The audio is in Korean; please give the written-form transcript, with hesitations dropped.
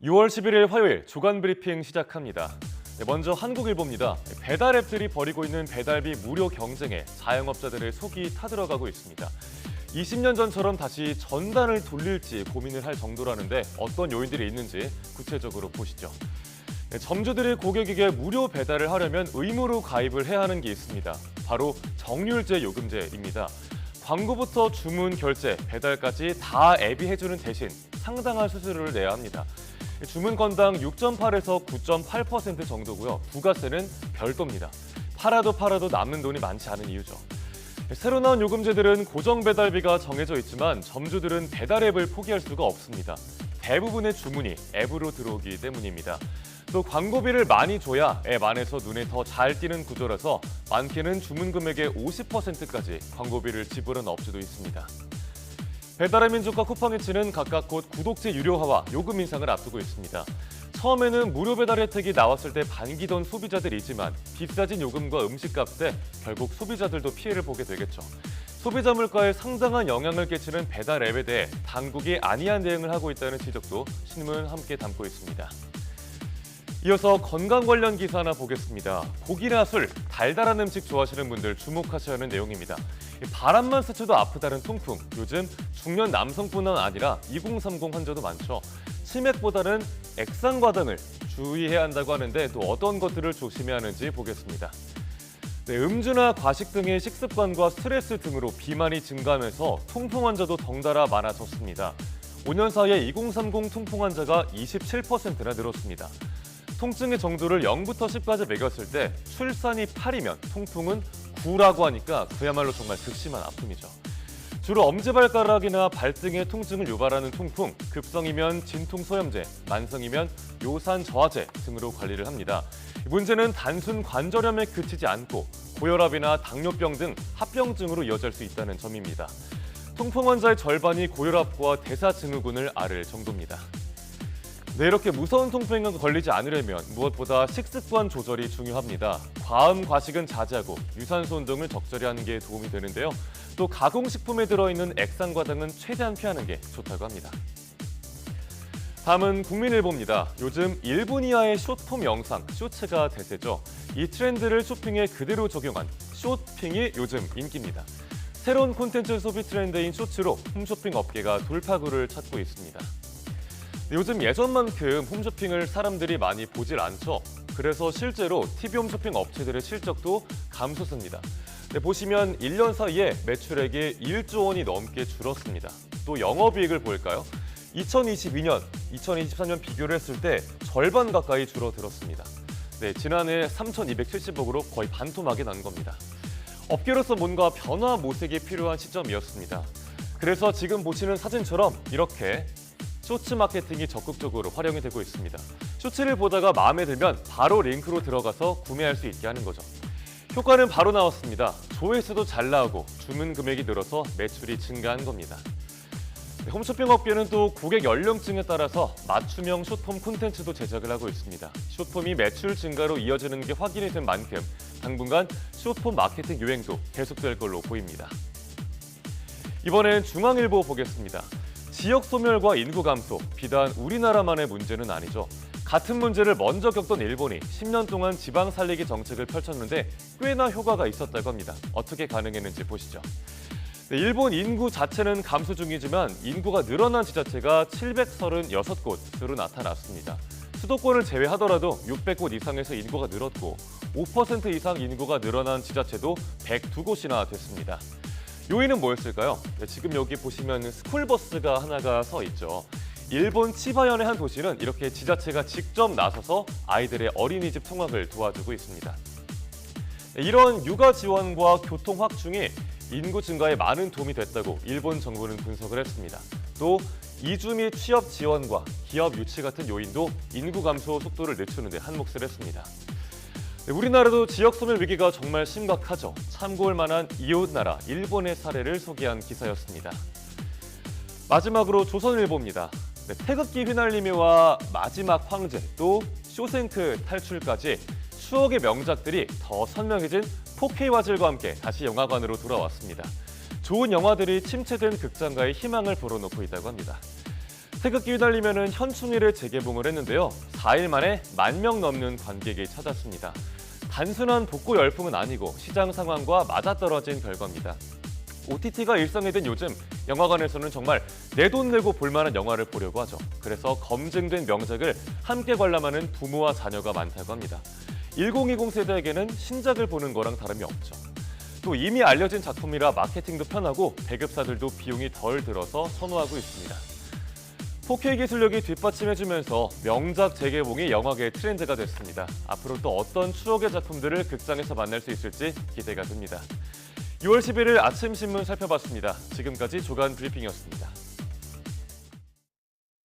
6월 11일 화요일 주간 브리핑 시작합니다. 먼저 한국일보입니다. 배달 앱들이 벌이고 있는 배달비 무료 경쟁에 자영업자들의 속이 타들어가고 있습니다. 20년 전처럼 다시 전단을 돌릴지 고민을 할 정도라는데 어떤 요인들이 있는지 구체적으로 보시죠. 점주들이 고객에게 무료 배달을 하려면 의무로 가입을 해야 하는 게 있습니다. 바로 정률제 요금제입니다. 광고부터 주문, 결제, 배달까지 다 앱이 해주는 대신 상당한 수수료를 내야 합니다. 주문 건당 6.8에서 9.8% 정도고요. 부가세는 별도입니다. 팔아도 남는 돈이 많지 않은 이유죠. 새로 나온 요금제들은 고정 배달비가 정해져 있지만 점주들은 배달 앱을 포기할 수가 없습니다. 대부분의 주문이 앱으로 들어오기 때문입니다. 또 광고비를 많이 줘야 앱 안에서 눈에 더 잘 띄는 구조라서 많게는 주문 금액의 50%까지 광고비를 지불하는 업체도 있습니다. 배달의 민족과 쿠팡이츠는 각각 곧 구독제 유료화와 요금 인상을 앞두고 있습니다. 처음에는 무료 배달 혜택이 나왔을 때 반기던 소비자들이지만 비싸진 요금과 음식값에 결국 소비자들도 피해를 보게 되겠죠. 소비자 물가에 상당한 영향을 끼치는 배달 앱에 대해 당국이 안이한 대응을 하고 있다는 지적도 신문은 함께 담고 있습니다. 이어서 건강 관련 기사 하나 보겠습니다. 고기나 술, 달달한 음식 좋아하시는 분들 주목하셔야 하는 내용입니다. 바람만 스쳐도 아프다는 통풍, 요즘 중년 남성뿐만 아니라 2030 환자도 많죠. 치맥보다는 액상과당을 주의해야 한다고 하는데 또 어떤 것들을 조심해야 하는지 보겠습니다. 음주나 과식 등의 식습관과 스트레스 등으로 비만이 증가하면서 통풍 환자도 덩달아 많아졌습니다. 5년 사이에 2030 통풍 환자가 27%나 늘었습니다. 통증의 정도를 0부터 10까지 매겼을 때 출산이 8이면 통풍은 9라고 하니까 그야말로 정말 극심한 아픔이죠. 주로 엄지발가락이나 발등의 통증을 유발하는 통풍, 급성이면 진통소염제, 만성이면 요산저하제 등으로 관리를 합니다. 문제는 단순 관절염에 그치지 않고 고혈압이나 당뇨병 등 합병증으로 이어질 수 있다는 점입니다. 통풍 환자의 절반이 고혈압과 대사증후군을 앓을 정도입니다. 네, 이렇게 무서운 통풍에 걸리지 않으려면 무엇보다 식습관 조절이 중요합니다. 과음, 과식은 자제하고 유산소 운동을 적절히 하는 게 도움이 되는데요. 또 가공식품에 들어있는 액상과당은 최대한 피하는 게 좋다고 합니다. 다음은 국민일보입니다. 요즘 1분 이하의 숏폼 영상, 쇼츠가 대세죠. 이 트렌드를 쇼핑에 그대로 적용한 숏핑이 요즘 인기입니다. 새로운 콘텐츠 소비 트렌드인 쇼츠로 홈쇼핑 업계가 돌파구를 찾고 있습니다. 요즘 예전만큼 홈쇼핑을 사람들이 많이 보질 않죠. 그래서 실제로 TV 홈쇼핑 업체들의 실적도 감소세입니다. 보시면 1년 사이에 매출액이 1조 원이 넘게 줄었습니다. 또 영업이익을 볼까요? 2022년, 2023년 비교를 했을 때 절반 가까이 줄어들었습니다. 네, 지난해 3,270억으로 거의 반토막이 난 겁니다. 업계로서 뭔가 변화 모색이 필요한 시점이었습니다. 그래서 지금 보시는 사진처럼 이렇게 쇼츠 마케팅이 적극적으로 활용이 되고 있습니다. 쇼츠를 보다가 마음에 들면 바로 링크로 들어가서 구매할 수 있게 하는 거죠. 효과는 바로 나왔습니다. 조회수도 잘 나오고 주문 금액이 늘어서 매출이 증가한 겁니다. 홈쇼핑 업계는 또 고객 연령층에 따라서 맞춤형 숏폼 콘텐츠도 제작을 하고 있습니다. 숏폼이 매출 증가로 이어지는 게 확인이 된 만큼 당분간 숏폼 마케팅 유행도 계속될 걸로 보입니다. 이번엔 중앙일보 보겠습니다. 지역 소멸과 인구 감소, 비단 우리나라만의 문제는 아니죠. 같은 문제를 먼저 겪던 일본이 10년 동안 지방 살리기 정책을 펼쳤는데 꽤나 효과가 있었다고 합니다. 어떻게 가능했는지 보시죠. 네, 일본 인구 자체는 감소 중이지만 인구가 늘어난 지자체가 736곳으로 나타났습니다. 수도권을 제외하더라도 600곳 이상에서 인구가 늘었고 5% 이상 인구가 늘어난 지자체도 102곳이나 됐습니다. 요인은 뭐였을까요? 네, 지금 여기 보시면 스쿨버스가 하나가 서 있죠. 일본 치바현의 한 도시는 이렇게 지자체가 직접 나서서 아이들의 어린이집 통학을 도와주고 있습니다. 네, 이런 육아 지원과 교통 확충이 인구 증가에 많은 도움이 됐다고 일본 정부는 분석을 했습니다. 또 이주 및 취업 지원과 기업 유치 같은 요인도 인구 감소 속도를 늦추는 데 한몫을 했습니다. 네, 우리나라도 지역 소멸 위기가 정말 심각하죠. 참고할 만한 이웃나라 일본의 사례를 소개한 기사였습니다. 마지막으로 조선일보입니다. 네, 태극기 휘날리미와 마지막 황제 또 쇼생크 탈출까지 추억의 명작들이 더 선명해진 4K 화질과 함께 다시 영화관으로 돌아왔습니다. 좋은 영화들이 침체된 극장가의 희망을 불어넣고 있다고 합니다. 태극기 휘날리면은 현충일에 재개봉을 했는데요. 4일 만에 10,000명 넘는 관객이 찾았습니다. 단순한 복고 열풍은 아니고 시장 상황과 맞아떨어진 결과입니다. OTT가 일상이 된 요즘 영화관에서는 정말 내 돈 내고 볼 만한 영화를 보려고 하죠. 그래서 검증된 명작을 함께 관람하는 부모와 자녀가 많다고 합니다. 1020 세대에게는 신작을 보는 거랑 다름이 없죠. 또 이미 알려진 작품이라 마케팅도 편하고 배급사들도 비용이 덜 들어서 선호하고 있습니다. 4K 기술력이 뒷받침해주면서 명작 재개봉이 영화계의 트렌드가 됐습니다. 앞으로 또 어떤 추억의 작품들을 극장에서 만날 수 있을지 기대가 됩니다. 6월 11일 아침 신문 살펴봤습니다. 지금까지 조간 브리핑이었습니다.